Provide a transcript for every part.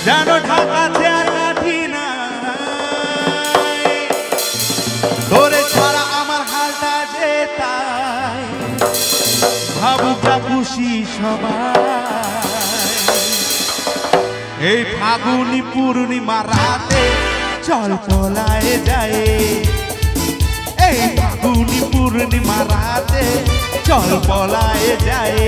জানো ঢাকাতে আর কাঠি না তোরে ছাড়া আমার হালটা যে তাই ভাবুকা খুশি সবাই এই ফাগুনি পূর্ণিমা রাতে চল পলায়ে যায় এই ফাগুনি পূর্ণিমা রাতে চল পলায়ে যায়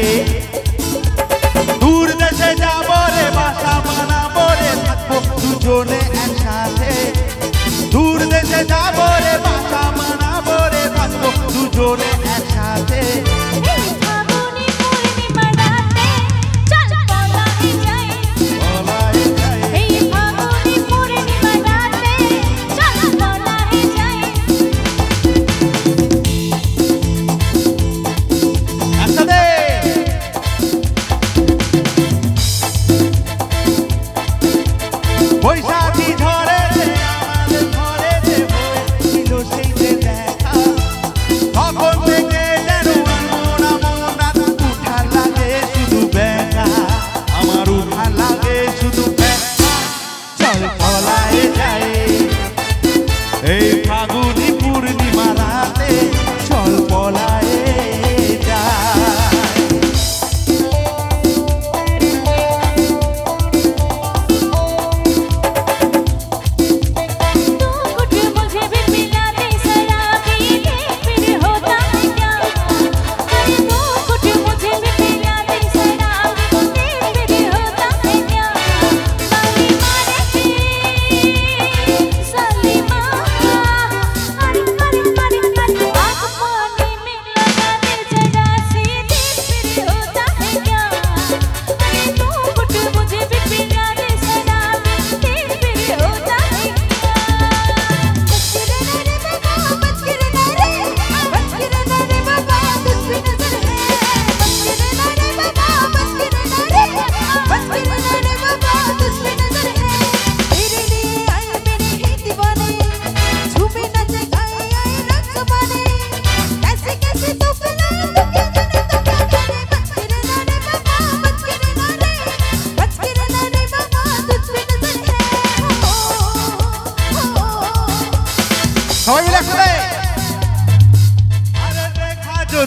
দূর দেশে যাবো রে বাসা বানাবো রে থাকবো দুজনে একসাথে দূর দেশে যাবো রে বাসা বানাবো রে থাকবো দুজনে একসাথে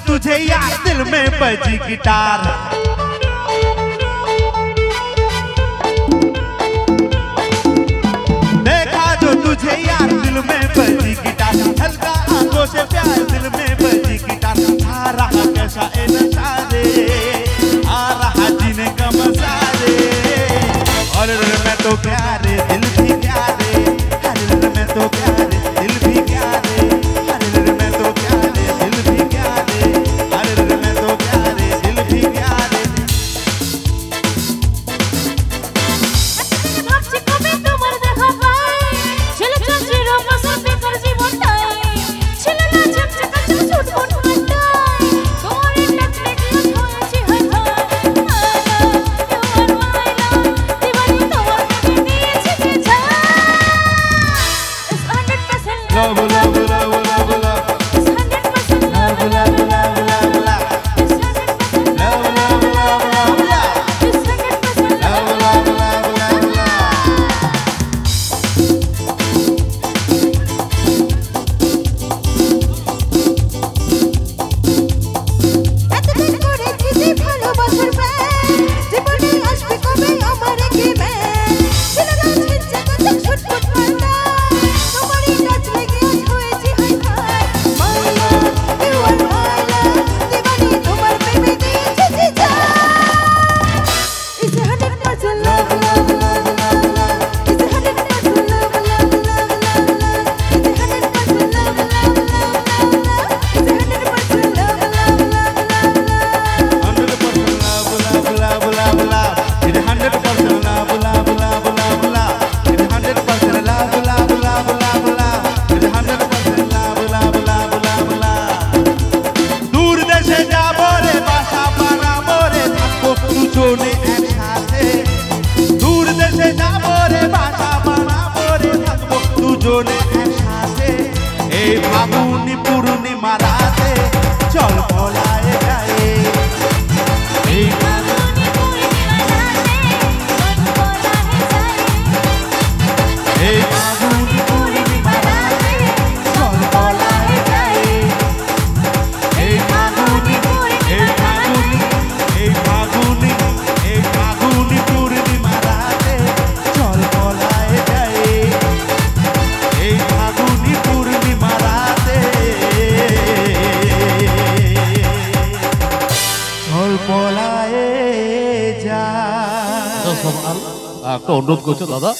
तुझे यार दिल में बजी गिटार देखा जो तुझे यार दिल में बजी गिटार हल्का आंखों से प्यार दिल में बजी गिटार आ रहा कैसा ए नशा रे आ रहा जीने का मजा रे और मैं तो प्यारे दिल भी प्यारे अरे मैं तो प्यारे दिल भी प्यारे अरे मैं तो प्यारे दिल भी प्यारे अरे मैं तो प्यारे दिल भी प्यारे দুজনে একসাথে এই ফাগুনি পূর্ণিমা রাতে চল পলায়ে যায় এই ফাগুনি পূর্ণিমা রাতে চল পলায়ে যায় এই ফাগুনি পূর্ণিমা রাতে চল পলায়ে যাই এই ফাগুনি পূর্ণিমা রাতে চল পলায়ে যাই এই ফাগুনি পূর্ণিমা রাতে চল পলায়ে যাই। একটা অনুরোধ করছো দাদা।